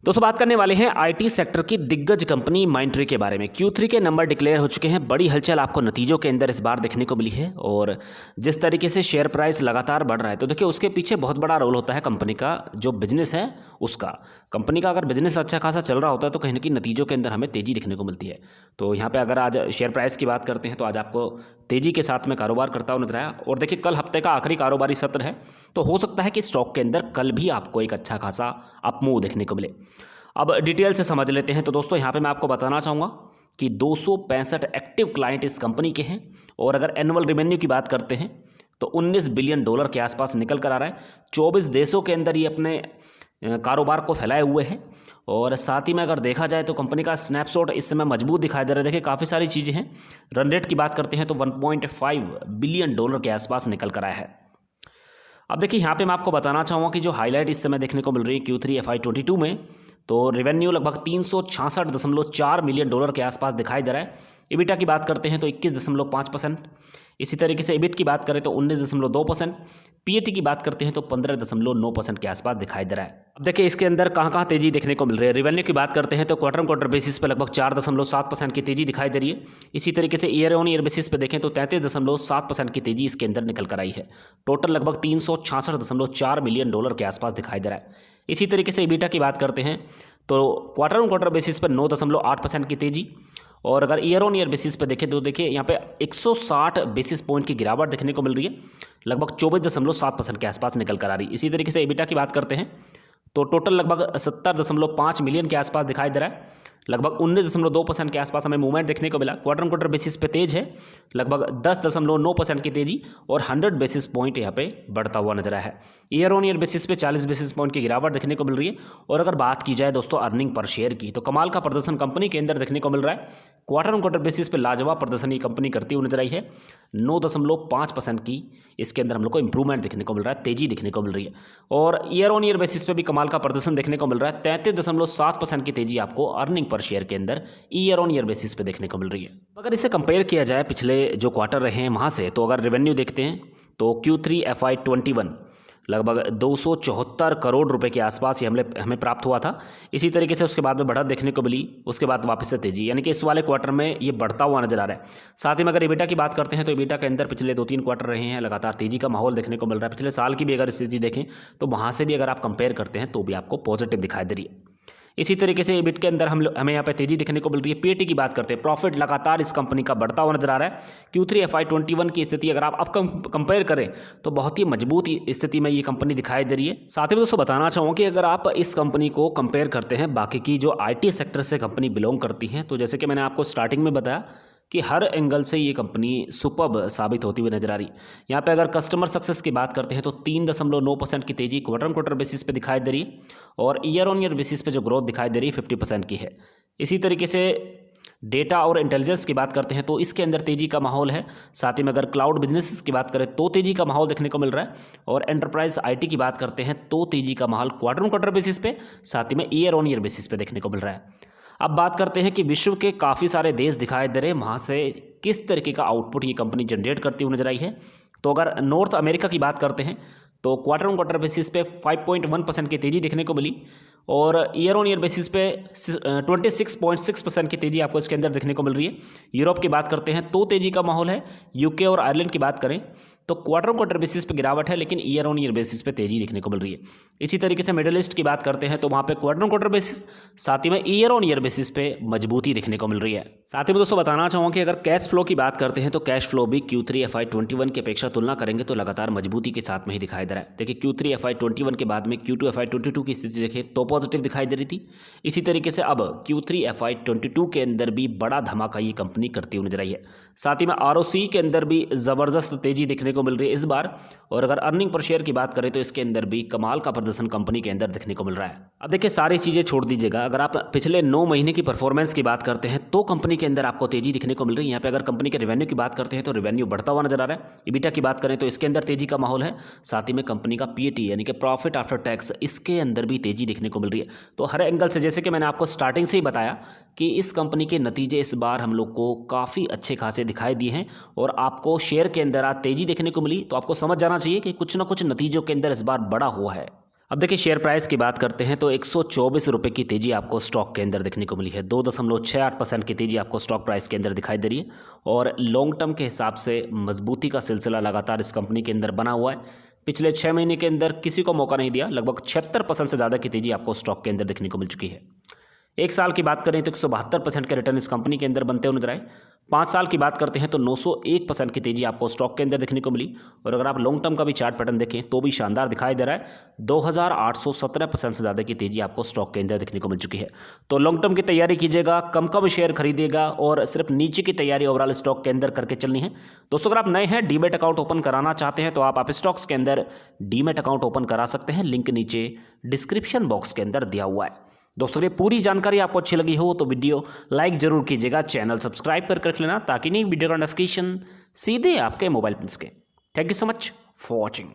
दोस्तों बात करने वाले हैं आईटी सेक्टर की दिग्गज कंपनी माइंडट्री के बारे में। Q3 के नंबर डिक्लेयर हो चुके हैं। बड़ी हलचल आपको नतीजों के अंदर इस बार देखने को मिली है और जिस तरीके से शेयर प्राइस लगातार बढ़ रहा है तो देखिए उसके पीछे बहुत बड़ा रोल होता है कंपनी का जो बिजनेस है उसका। कंपनी का अगर बिजनेस अच्छा खासा चल रहा होता है तो कहीं ना कहीं नतीजों के अंदर हमें तेजी दिखने को मिलती है। तो यहाँ पे अगर आज शेयर प्राइस की बात करते हैं तो आज आपको तेजी के साथ में कारोबार करता हुआ नजर आया और देखिए कल हफ्ते का आखिरी कारोबारी सत्र है तो हो सकता है कि स्टॉक के अंदर कल भी आपको एक अच्छा खासा अपमूव देखने को मिले। अब डिटेल से समझ लेते हैं। तो दोस्तों यहाँ पे मैं आपको बताना चाहूँगा कि 265 एक्टिव क्लाइंट इस कंपनी के हैं और अगर एनुअल रेवेन्यू की बात करते हैं तो $19 बिलियन के आसपास निकल कर आ रहा है। 24 देशों के अंदर ये अपने कारोबार को फैलाए हुए हैं और साथ ही में अगर देखा जाए तो कंपनी का स्नैपशॉट इस समय मजबूत दिखाई दे रहा है। देखिए काफ़ी सारी चीज़ें हैं। रन रेट की बात करते हैं तो $1.5 बिलियन के आसपास निकल कर आया है। अब देखिए यहाँ पे मैं आपको बताना चाहूँगा कि जो हाईलाइट इस समय देखने को मिल रही है Q3 FY22 में तो रेवेन्यू लगभग $366.4 मिलियन के आसपास दिखाई दे रहा है। EBITDA की बात करते हैं तो 21.5%। इसी तरीके से EBIT की बात करें तो 19.2%। PAT की बात करते हैं तो 15.9% के आसपास दिखाई दे रहा है। अब देखिए इसके अंदर कहाँ तेजी देखने को मिल रही है। रेवेन्यू की बात करते हैं तो क्वार्टर बेसिस पे लगभग 4.7% की तेजी दिखाई दे रही है। इसी तरीके से ईयर ऑन ईयर बेसिस पे देखें तो 33.7% की तेजी इसके अंदर निकल कर आई है। टोटल लगभग $366.4 मिलियन के आसपास दिखाई दे रहा है। इसी तरीके से EBITDA की बात करते हैं तो क्वार्टर बेसिस पर 9.8% की तेजी और अगर ईयर ऑन ईयर बेसिस पे देखें तो देखिए यहाँ पे 160 बेसिस पॉइंट की गिरावट देखने को मिल रही है। लगभग 24.7% के आसपास निकल कर आ रही है। इसी तरीके से EBITDA की बात करते हैं तो टोटल लगभग 70.5 मिलियन के आसपास दिखाई दे रहा है। लगभग 19.2% के आसपास हमें मूवमेंट देखने को मिला। क्वार्टर बेसिस पे तेज है, लगभग 10.9% की तेजी और 100 बेसिस पॉइंट यहाँ पे बढ़ता हुआ नजर आया है। ईयर ऑन ईयर बेसिस पे 40 बेसिस पॉइंट की गिरावट देखने को मिल रही है। और अगर बात की जाए दोस्तों अर्निंग पर शेयर की तो कमाल का प्रदर्शन कंपनी के अंदर देखने को मिल रहा है। क्वार्टर बेसिस पे लाजवाब प्रदर्शन ये कंपनी करती हुई नजर आई है। 9.5% की इसके अंदर हम लोग को इंप्रूवमेंट देखने को मिल रहा है, तेजी देखने को मिल रही है। और ईयर ऑन ईयर बेसिस पे भी कमाल का प्रदर्शन देखने को मिल रहा है। 33.7% की तेजी आपको अर्निंग पर शेयर के अंदर ईयर ऑन ईयर बेसिस पे देखने को मिल रही है। अगर इसे कंपेयर किया जाए पिछले जो क्वार्टर रहे हैं वहाँ से तो अगर रेवेन्यू देखते हैं तो Q3 FY21 लगभग 274 करोड़ रुपए के आसपास ये हमें प्राप्त हुआ था। इसी तरीके से उसके बाद में बढ़त देखने को मिली, उसके बाद वापस से तेजी, यानी कि इस वाले क्वार्टर में ये बढ़ता हुआ नजर आ रहा है। साथ ही में अगर EBITDA की बात करते हैं तो EBITDA के अंदर पिछले 2-3 क्वार्टर रहे हैं लगातार तेजी का माहौल देखने को मिल रहा है। पिछले साल की भी अगर स्थिति देखें तो वहाँ से भी अगर आप कंपेयर करते हैं तो भी आपको पॉजिटिव दिखाई दे रही है। इसी तरीके से EBIT के अंदर हमें यहाँ पे तेजी देखने को मिल रही है। PAT की बात करते हैं, प्रॉफिट लगातार इस कंपनी का बढ़ता हुआ नजर आ रहा है। Q3 FY21 की स्थिति अगर आप अब कंपेयर करें तो बहुत ही मजबूत स्थिति में ये कंपनी दिखाई दे रही है। साथ ही में दोस्तों बताना चाहूँगा कि अगर आप इस कंपनी को कंपेयर करते हैं बाकी की जो IT सेक्टर से कंपनी बिलोंग करती हैं तो जैसे कि मैंने आपको स्टार्टिंग में बताया कि हर एंगल से ये कंपनी सुपर्ब साबित होती हुई नजर आ रही। यहाँ पे अगर कस्टमर सक्सेस की बात करते हैं तो 3.9% की तेजी क्वार्टर बेसिस पे दिखाई दे रही है और ईयर ऑन ईयर बेसिस पे जो ग्रोथ दिखाई दे रही है 50% की है। इसी तरीके से डेटा और इंटेलिजेंस की बात करते हैं तो इसके अंदर तेजी का माहौल है। साथ ही में अगर क्लाउड बिजनेस की बात करें तो तेजी का माहौल देखने को मिल रहा है और एंटरप्राइज IT की बात करते हैं तो तेजी का माहौल क्वार्टर बेसिस पे साथ ही में ईयर ऑन ईयर बेसिस पे देखने को मिल रहा है। अब बात करते हैं कि विश्व के काफ़ी सारे देश दिखाई दे रहे हैं, वहाँ से किस तरीके का आउटपुट ये कंपनी जनरेट करती हुई नजर आई है। तो अगर नॉर्थ अमेरिका की बात करते हैं तो क्वार्टर बेसिस पे 5.1% की तेजी देखने को मिली और ईयर ऑन ईयर बेसिस पे 26.6% की तेजी आपको इसके अंदर देखने को मिल रही है। यूरोप की बात करते हैं तो तेजी का माहौल है। UK और आयरलैंड की बात करें तो क्वार्टर बेसिस पे गिरावट है लेकिन ईयर ऑन ईयर बेसिस पे तेजी देखने को मिल रही है। इसी तरीके से मिडिल ईस्ट की बात करते हैं तो वहाँ पे क्वार्टर बेसिस साथ ही में ईयर ऑन ईयर बेसिस पे मजबूती देखने को मिल रही है। साथ ही में दोस्तों बताना चाहूँगा कि अगर कैश फ्लो की बात करते हैं तो कैश फ्लो भी Q3 FY21 की अपेक्षा तुलना करेंगे तो लगातार मजबूती के साथ में ही दिखाई दे रहा है। देखिए Q3 FY21 के बाद में Q2 FY22 की स्थिति देखें तो पॉजिटिव दिखाई दे रही थी। इसी तरीके से अब Q3 FY22 के अंदर भी बड़ा धमाका ये कंपनी करती हुई नजर आई है। साथ ही में ROC के अंदर भी जबरदस्त तेजी देखने को मिल रही है इस बार और अगर अर्निंग पर शेयर की बात करें तो इसके अंदर भी कमाल का प्रदर्शन कंपनी के अंदर देखने को मिल रहा है। अब देखिए सारी चीजें छोड़ दीजिएगा, अगर आप पिछले 9 महीने की परफॉर्मेंस की बात करते हैं तो कंपनी के अंदर आपको तेजी दिखने को मिल रही है। यहाँ पे अगर कंपनी के रेवेन्यू की बात करते हैं तो रेवेन्यू बढ़ता हुआ नजर आ रहा है। EBITDA की बात करें तो इसके अंदर तेजी का माहौल है। साथ ही में कंपनी का PAT यानी कि प्रॉफिट आफ्टर टैक्स इसके अंदर भी तेजी देखने को मिल रही है। तो हर एंगल से जैसे कि मैंने आपको स्टार्टिंग से ही बताया कि इस कंपनी के नतीजे इस बार हम लोग को काफ़ी अच्छे खासे दिखाई दिए हैं और आपको शेयर के अंदर आज तेजी देखने को मिली तो आपको समझ जाना चाहिए कि कुछ ना कुछ नतीजों के अंदर इस बार बड़ा हुआ है। अब देखिए शेयर प्राइस की बात करते हैं तो 124 रुपये की तेज़ी आपको स्टॉक के अंदर देखने को मिली है। 2.68% की तेज़ी आपको स्टॉक प्राइस के अंदर दिखाई दे रही है और लॉन्ग टर्म के हिसाब से मजबूती का सिलसिला लगातार इस कंपनी के अंदर बना हुआ है। पिछले 6 महीने के अंदर किसी को मौका नहीं दिया, लगभग 76% से ज़्यादा की तेज़ी आपको स्टॉक के अंदर देखने को मिल चुकी है। एक साल की बात करें तो 172% के रिटर्न इस कंपनी के अंदर बनते हुए नजर आए। 5 साल की बात करते हैं तो 901% की तेज़ी आपको स्टॉक के अंदर देखने को मिली और अगर आप लॉन्ग टर्म का भी चार्ट पैटर्न देखें तो भी शानदार दिखाई दे रहा है। 2817% से ज़्यादा की तेज़ी आपको स्टॉक के अंदर देखने को मिल चुकी है। तो लॉन्ग टर्म की तैयारी कीजिएगा, कम कम शेयर खरीदिएगा और सिर्फ नीचे की तैयारी ओवरऑल स्टॉक के अंदर करके चलनी है। दोस्तों अगर आप नए हैं, डीमैट अकाउंट ओपन कराना चाहते हैं तो आप स्टॉक्स के अंदर डीमैट अकाउंट ओपन करा सकते हैं। लिंक नीचे डिस्क्रिप्शन बॉक्स के अंदर दिया हुआ है। दोस्तों ये पूरी जानकारी आपको अच्छी लगी हो तो वीडियो लाइक जरूर कीजिएगा, चैनल सब्सक्राइब कर रख लेना ताकि नई वीडियो का नोटिफिकेशन सीधे आपके मोबाइल पर सके। Thank you so much for watching.